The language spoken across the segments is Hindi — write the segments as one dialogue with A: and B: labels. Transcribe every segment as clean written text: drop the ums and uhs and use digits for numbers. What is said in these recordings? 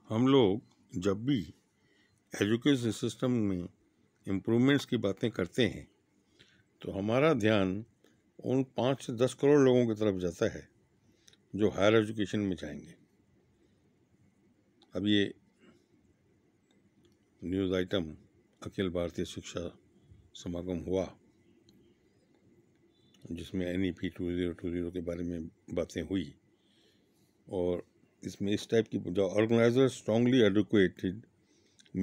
A: हम लोग जब भी एजुकेशन सिस्टम में इम्प्रूवमेंट्स की बातें करते हैं तो हमारा ध्यान उन 5 से 10 करोड़ लोगों की तरफ जाता है जो हायर एजुकेशन में जाएंगे। अब ये न्यूज़ आइटम अखिल भारतीय शिक्षा समागम हुआ जिसमें NEP 2020 के बारे में बातें हुई और इसमें इस टाइप की जो organiser strongly advocated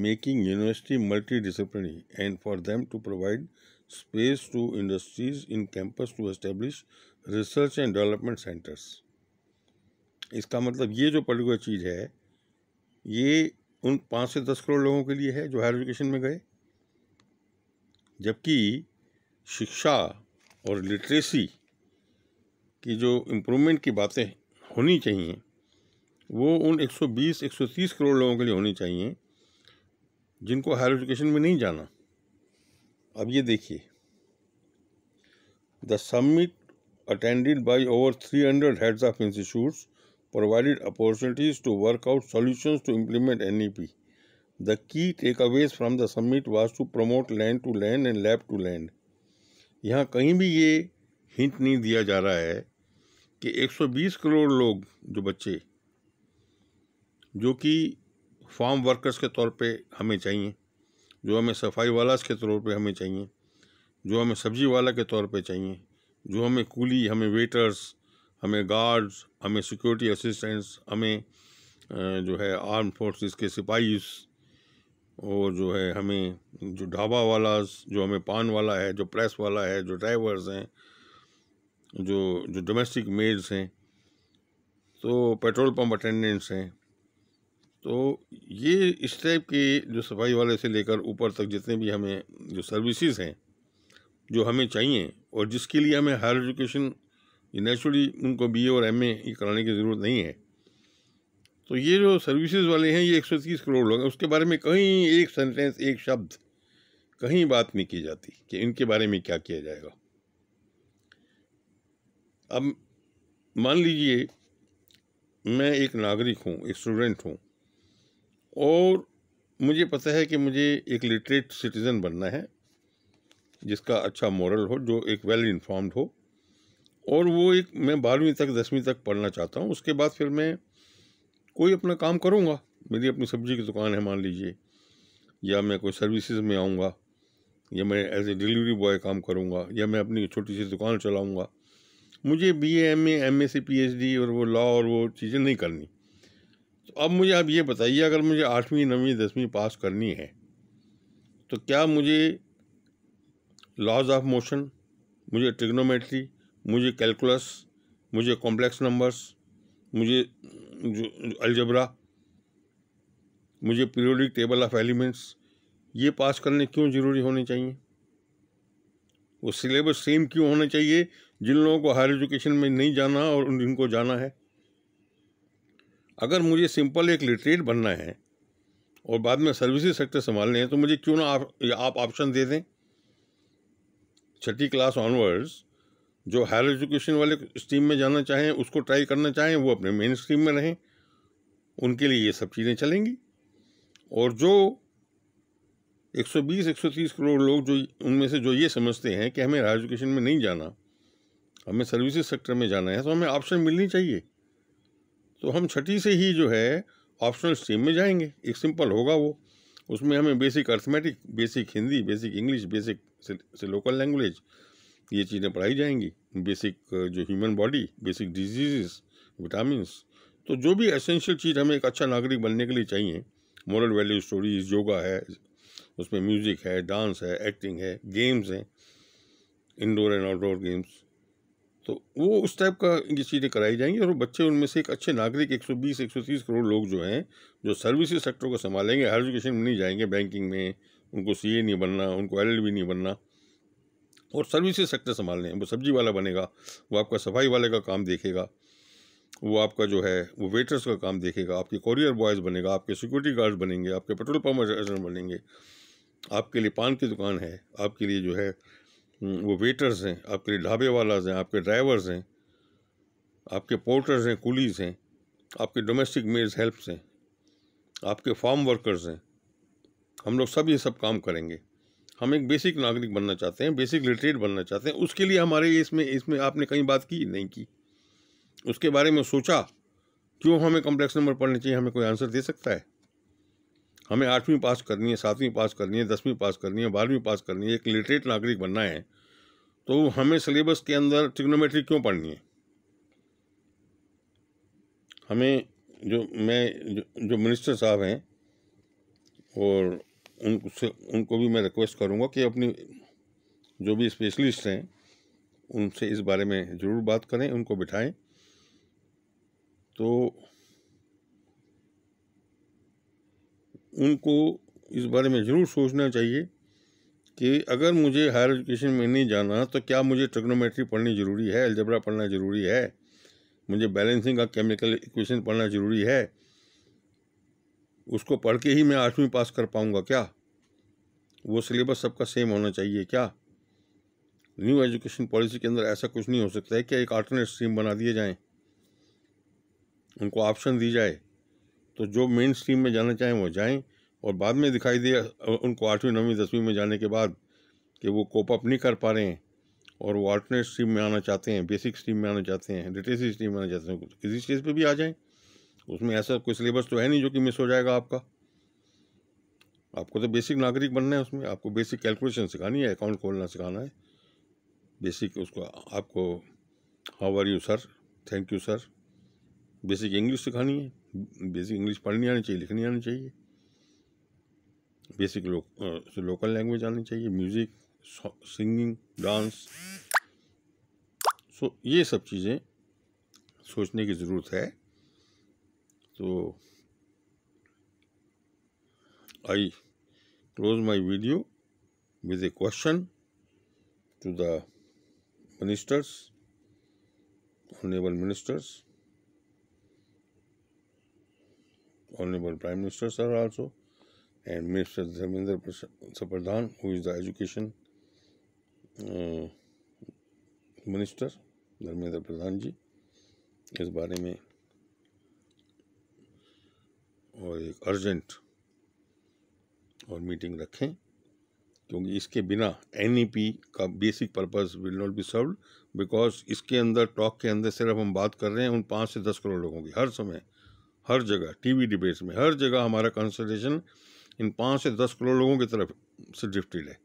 A: making university multidisciplinary and for them to provide space to industries in campus to establish research and development centers। इसका मतलब ये जो पर्टिकुलर चीज़ है ये उन 5 से 10 करोड़ लोगों के लिए है जो हायर एजुकेशन में गए, जबकि शिक्षा और लिटरेसी की जो इम्प्रूवमेंट की बातें होनी चाहिए वो उन 120-130 करोड़ लोगों के लिए होनी चाहिए जिनको हायर एजुकेशन में नहीं जाना। अब ये देखिए, the summit attended by over 300 heads of institutes provided opportunities to work out solutions to implement NEP. The key takeaways from the summit was to promote land to land and lab to land। यहाँ कहीं भी ये हिंट नहीं दिया जा रहा है कि 120 करोड़ लोग जो बच्चे जो कि फार्म वर्कर्स के तौर पे हमें चाहिए, जो हमें सफाई वाला के तौर पे हमें चाहिए, जो हमें सब्जी वाला के तौर पे चाहिए, जो हमें कूली, हमें वेटर्स, हमें गार्ड्स, हमें सिक्योरिटी असिस्टेंट्स, हमें जो है आर्म फोर्सेस के सिपाही, और जो है हमें जो ढाबा वाला, जो हमें पान वाला है, जो प्रेस वाला है, जो ड्राइवर्स हैं, जो डोमेस्टिक मेड्स हैं, तो पेट्रोल पंप अटेंडेंट्स हैं। तो ये इस टाइप के जो सफाई वाले से लेकर ऊपर तक जितने भी हमें जो सर्विसेज हैं जो हमें चाहिए और जिसके लिए हमें हायर एजुकेशन नेचुरली उनको BA और MA कराने की ज़रूरत नहीं है, तो ये जो सर्विसेज वाले हैं ये 130 करोड़ लोग हैं। उसके बारे में कहीं एक सेंटेंस, एक शब्द कहीं बात नहीं की जाती कि इनके बारे में क्या किया जाएगा। अब मान लीजिए मैं एक नागरिक हूँ, एक स्टूडेंट हूँ और मुझे पता है कि मुझे एक लिटरेट सिटीज़न बनना है जिसका अच्छा मोरल हो, जो एक वेल इन्फॉर्म्ड हो, और वो एक मैं 12वीं तक 10वीं तक पढ़ना चाहता हूँ। उसके बाद फिर मैं कोई अपना काम करूँगा, मेरी अपनी सब्जी की दुकान है मान लीजिए, या मैं कोई सर्विसेज में आऊँगा, या मैं एज ए डिलीवरी बॉय काम करूँगा, या मैं अपनी छोटी सी दुकान चलाऊँगा। मुझे BA MA MSc PhD और वो लॉ और वो चीज़ें नहीं करनी। तो अब मुझे आप ये बताइए, अगर मुझे 8वीं 9वीं 10वीं पास करनी है तो क्या मुझे लॉज ऑफ मोशन, मुझे ट्रिग्नोमेट्री, मुझे कैलकुलस, मुझे कॉम्प्लेक्स नंबर्स, मुझे जो अलजबरा, मुझे पीरियोडिक टेबल ऑफ एलिमेंट्स, ये पास करने क्यों ज़रूरी होने चाहिए? वो सिलेबस सेम क्यों होना चाहिए जिन लोगों को हायर एजुकेशन में नहीं जाना और जिनको जाना है? अगर मुझे सिंपल एक लिटरेट बनना है और बाद में सर्विसेज सेक्टर संभालने हैं तो मुझे क्यों ना आप ऑप्शन दे दें, 6ठी क्लास ऑनवर्ड्स जो हायर एजुकेशन वाले स्ट्रीम में जाना चाहें, उसको ट्राई करना चाहें, वो अपने मेन स्ट्रीम में रहें, उनके लिए ये सब चीज़ें चलेंगी। और जो 120-130 करोड़ लोग जो उनमें से जो ये समझते हैं कि हमें हायर एजुकेशन में नहीं जाना, हमें सर्विसेज सेक्टर में जाना है, तो हमें ऑप्शन मिलनी चाहिए। तो हम 6ठी से ही जो है ऑप्शनल स्ट्रीम में जाएंगे। एक सिंपल होगा वो, उसमें हमें basic arithmetic, basic Hindi, basic English, basic से लोकल लैंग्वेज, ये चीज़ें पढ़ाई जाएंगी। बेसिक जो human body, basic disease, vitamins, तो जो भी एसेंशियल चीज़ हमें एक अच्छा नागरिक बनने के लिए चाहिए, मोरल वैल्यू, स्टोरीज, योगा है, उसमें म्यूज़िक है, डांस है, एक्टिंग है, गेम्स हैं, इंडोर एंड आउटडोर गेम्स, तो वो उस टाइप का ये चीज़ें कराई जाएंगी और बच्चे उनमें से एक अच्छे नागरिक 120-130 करोड़ लोग जो हैं जो सर्विसेज सेक्टर को संभालेंगे, हायर एजुकेशन में नहीं जाएंगे, बैंकिंग में उनको CA नहीं बनना, उनको LLB नहीं बनना, और सर्विसेज सेक्टर संभालने हैं। वो सब्जी वाला बनेगा, वो आपका सफाई वाले का काम देखेगा, वो आपका जो है वो वेटर्स का काम देखेगा, आपके कोरियर बॉयज़ बनेगा, आपके सिक्योरिटी गार्ड्स बनेंगे, आपके पेट्रोल पंप अटेंडेंट बनेंगे, आपके लिए पान की दुकान है, आपके लिए जो है वो वेटर्स हैं, आपके लिए ढाबे वालाज हैं, आपके ड्राइवर्स हैं, आपके पोर्टर्स हैं, कूलीज हैं, आपके डोमेस्टिक मेड्स हेल्प्स हैं, आपके फार्म वर्कर्स हैं, हम लोग सब ये सब काम करेंगे। हम एक बेसिक नागरिक बनना चाहते हैं, बेसिक लिटरेट बनना चाहते हैं। उसके लिए हमारे इसमें आपने कहीं बात की नहीं की, उसके बारे में सोचा क्यों हमें कॉम्प्लेक्स नंबर पढ़ने चाहिए? हमें कोई आंसर दे सकता है? हमें 8वीं पास करनी है, 7वीं पास करनी है, 10वीं पास करनी है, 12वीं पास करनी है, एक लिटरेट नागरिक बनना है, तो हमें सिलेबस के अंदर ट्रिग्नोमेट्री क्यों पढ़नी है? हमें जो मिनिस्टर साहब हैं और उनको भी मैं रिक्वेस्ट करूंगा कि अपनी जो भी स्पेशलिस्ट हैं उनसे इस बारे में ज़रूर बात करें, उनको बिठाएं। तो उनको इस बारे में ज़रूर सोचना चाहिए कि अगर मुझे हायर एजुकेशन में नहीं जाना तो क्या मुझे ट्रिग्नोमेट्री पढ़नी ज़रूरी है, अलजेब्रा पढ़ना ज़रूरी है, मुझे बैलेंसिंग का केमिकल इक्वेशन पढ़ना ज़रूरी है? उसको पढ़ के ही मैं 8वीं पास कर पाऊंगा क्या? वो सिलेबस सबका सेम होना चाहिए क्या? न्यू एजुकेशन पॉलिसी के अंदर ऐसा कुछ नहीं हो सकता है कि एक अल्टरनेट स्ट्रीम बना दिए जाएं, उनको ऑप्शन दी जाए, तो जो मेन स्ट्रीम में जाना चाहें वो जाएं, और बाद में दिखाई दे उनको 8वीं 9वीं 10वीं में जाने के बाद कि वो कोप अप नहीं कर पा रहे हैं और वो अल्टरनेट स्ट्रीम में आना चाहते हैं, बेसिक स्ट्रीम में आना चाहते हैं, लिटरेसी स्ट्रीम में आना चाहते हैं, तो किसी स्टेज पे भी आ जाएं। उसमें ऐसा कोई सिलेबस तो है नहीं जो कि मिस हो जाएगा आपका। आपको तो बेसिक नागरिक बनना है, उसमें आपको बेसिक कैलकुलेशन सिखानी है, अकाउंट खोलना सिखाना है, बेसिक उसको आपको how are you sir, thank you sir, basic English सिखानी है, बेसिक इंग्लिश पढ़नी आनी चाहिए, लिखनी आनी चाहिए, बेसिक लोकल लैंग्वेज आनी चाहिए, म्यूज़िक, सिंगिंग, डांस। सो ये सब चीज़ें सोचने की ज़रूरत है। तो आई close my video with a question to the ministers, honorable ministers, honorable prime minister sir also, and Minister Dharmendra Pradhan, who is the education minister, Dharmendra Pradhan ji, इस बारे में और एक अर्जेंट और मीटिंग रखें, क्योंकि इसके बिना NEP का basic purpose will not be served, because इसके अंदर टॉक के अंदर सिर्फ हम बात कर रहे हैं उन 5 से 10 करोड़ लोगों की। हर समय, हर जगह, टीवी डिबेट्स में, हर जगह हमारा कंसंट्रेशन इन 5 से 10 करोड़ लोगों की तरफ से ड्रिफ्टेड है।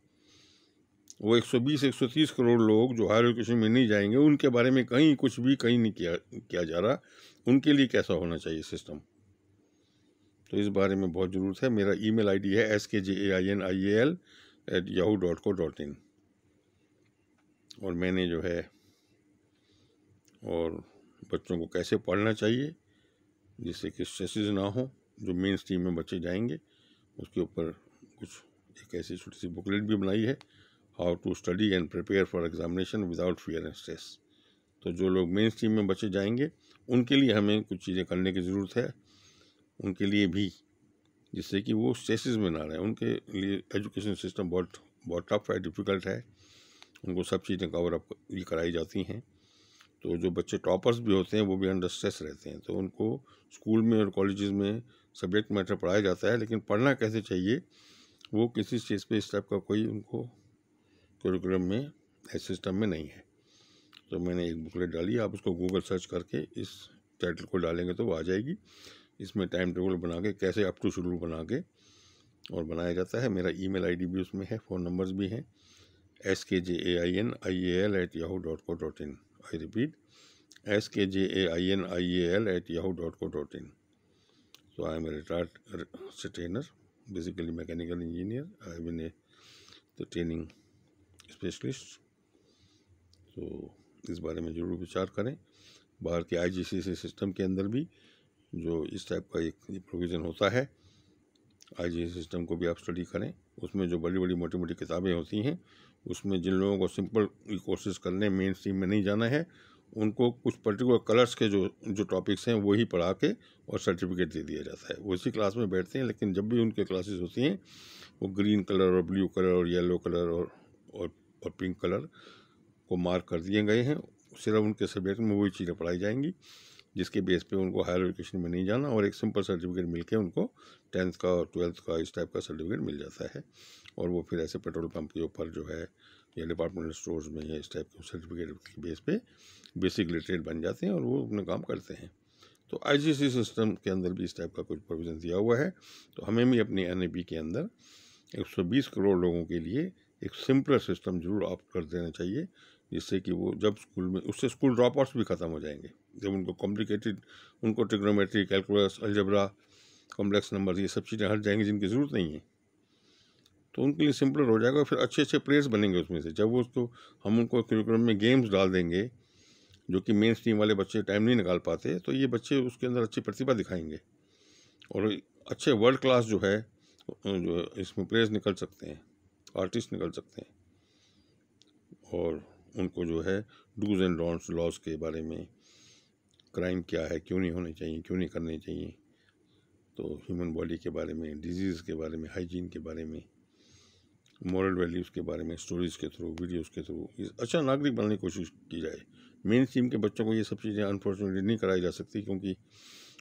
A: वो 120-130 करोड़ लोग जो हायर एजुकेशन में नहीं जाएंगे, उनके बारे में कहीं कुछ भी कहीं नहीं किया जा रहा। उनके लिए कैसा होना चाहिए सिस्टम, तो इस बारे में बहुत ज़रूरत है। मेरा email ID है skjainial@yahoo.co.in, और मैंने जो है और बच्चों को कैसे पढ़ना चाहिए जिससे कि स्ट्रेसेस ना हो, जो मेन स्ट्रीम में बच्चे जाएंगे, उसके ऊपर कुछ एक ऐसी छोटी सी बुकलेट भी बनाई है, how to study and prepare for examination without fear and stress. तो जो लोग मेन स्ट्रीम में बच्चे जाएंगे उनके लिए हमें कुछ चीज़ें करने की ज़रूरत है, उनके लिए भी, जिससे कि वो स्ट्रेसेस में ना रहें। उनके लिए एजुकेशन सिस्टम बहुत टफ है, डिफ़िकल्ट है, उनको सब चीज़ें कवर अप ये कराई जाती हैं। तो जो बच्चे टॉपर्स भी होते हैं वो भी अंडर स्ट्रेस रहते हैं, तो उनको स्कूल में और कॉलेजेस में सब्जेक्ट मैटर पढ़ाया जाता है, लेकिन पढ़ना कैसे चाहिए वो किसी स्टेज पे इस टाइप का कोई उनको करिकुलम में सिस्टम में नहीं है। तो मैंने एक बुकलेट डाली, आप उसको गूगल सर्च करके इस टाइटल को डालेंगे तो वो आ जाएगी। इसमें टाइम टेबल बना के कैसे अप टू शेड्यूल बना के और बनाया जाता है। मेरा email ID भी उसमें है, फ़ोन नंबर्स भी हैं, skjainial@yahoo.co.in। I repeat, skjainial@yahoo.co.in। So I am a retired trainer, basically mechanical engineer. I have been a training specialist. तो इस बारे में ज़रूर विचार करें। बाहर के IGCSE सिस्टम के अंदर भी जो इस टाइप का एक प्रोविज़न होता है, IGCSE सिस्टम को भी आप स्टडी करें। उसमें जो बड़ी बड़ी मोटी मोटी किताबें होती हैं, उसमें जिन लोगों को सिंपल कोर्सेज करने, मेन स्ट्रीम में नहीं जाना है, उनको कुछ पर्टिकुलर कलर्स के जो टॉपिक्स हैं वही पढ़ा के और सर्टिफिकेट दे दिया जाता है। वो इसी क्लास में बैठते हैं, लेकिन जब भी उनके क्लासेस होती हैं वो ग्रीन कलर और ब्लू कलर और येलो कलर और पिंक कलर को मार्क कर दिए गए हैं। सिर्फ उनके सब्जेक्ट में वही चीज़ें पढ़ाई जाएंगी। जिसके बेस पे उनको हायर एजुकेशन में नहीं जाना और एक सिंपल सर्टिफिकेट मिलके उनको 10th का और 12th का इस टाइप का सर्टिफिकेट मिल जाता है। और वो फिर ऐसे पेट्रोल पंप के ऊपर जो है या डिपार्टमेंटल स्टोर्स में या इस टाइप के सर्टिफिकेट के बेस पे बेसिक लिटरेट बन जाते हैं और वो अपना काम करते हैं। तो IGC सिस्टम के अंदर भी इस टाइप का कुछ प्रोविज़न दिया हुआ है। तो हमें भी अपनी NAP के अंदर 120 करोड़ लोगों के लिए एक सिंपलर सिस्टम जरूर ऑप्ट कर देना चाहिए, जिससे कि वो जब स्कूल में, उससे स्कूल ड्रॉप आउट्स भी ख़त्म हो जाएंगे। जब उनको कॉम्प्लिकेटेड, उनको trigonometry, calculus, algebra, complex number, ये सब चीज़ें हट जाएंगी जिनकी ज़रूरत नहीं है, तो उनके लिए सिंपलर हो जाएगा। फिर अच्छे अच्छे प्लेयर्स बनेंगे उसमें से। जब वो उसको, हम उनको करिकुलम में गेम्स डाल देंगे जो कि मेन स्ट्रीम वाले बच्चे टाइम नहीं निकाल पाते, तो ये बच्चे उसके अंदर अच्छी प्रतिभा दिखाएंगे और अच्छे वर्ल्ड क्लास जो है जो इसमें प्लेयर्स निकल सकते हैं, आर्टिस्ट निकल सकते हैं। और उनको जो है डूज एंड डोंट्स, लॉज के बारे में, क्राइम क्या है, क्यों नहीं होने चाहिए, क्यों नहीं करने चाहिए, तो ह्यूमन बॉडी के बारे में, डिजीज़ के बारे में, हाइजीन के बारे में, मॉरल वैल्यूज़ के बारे में स्टोरीज़ के थ्रू, वीडियोज़ के थ्रू अच्छा नागरिक बनने की कोशिश की जाए। मेन स्ट्रीम के बच्चों को ये सब चीज़ें अनफॉर्चुनेटली नहीं कराई जा सकती, क्योंकि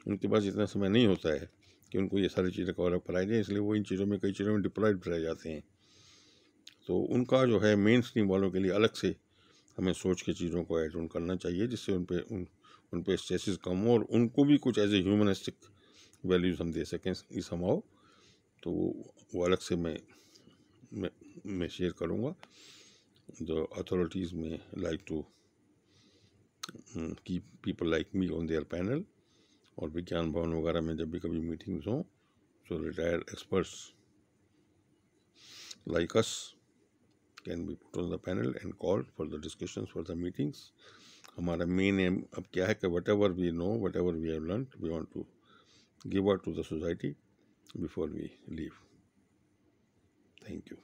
A: उनके पास इतना समय नहीं होता है कि उनको ये सारी चीज़ें कवर अप कराई जाए, इसलिए वो इन चीज़ों में, कई चीज़ों में डिप्लॉयड रह जाते हैं। तो उनका जो है मेन स्ट्रीम वालों के लिए अलग से हमें सोच के चीज़ों को एड ऑन करना चाहिए, जिससे उन पे स्ट्रेसेस कम हो और उनको भी कुछ एज ए ह्यूमनिस्टिक वैल्यूज़ हम दे सकें इस समाओ। तो वो अलग से मैं शेयर करूँगा। The authorities may like to keep people like me on their panel, और विज्ञान भवन वगैरह में जब भी कभी मीटिंग्स हों, so retired experts like us can be put on the panel and call for the discussions, for the meetings. हमारा मेन एम अब क्या है कि whatever we know, whatever we have learn, we want to give out to the society before we leave. Thank you.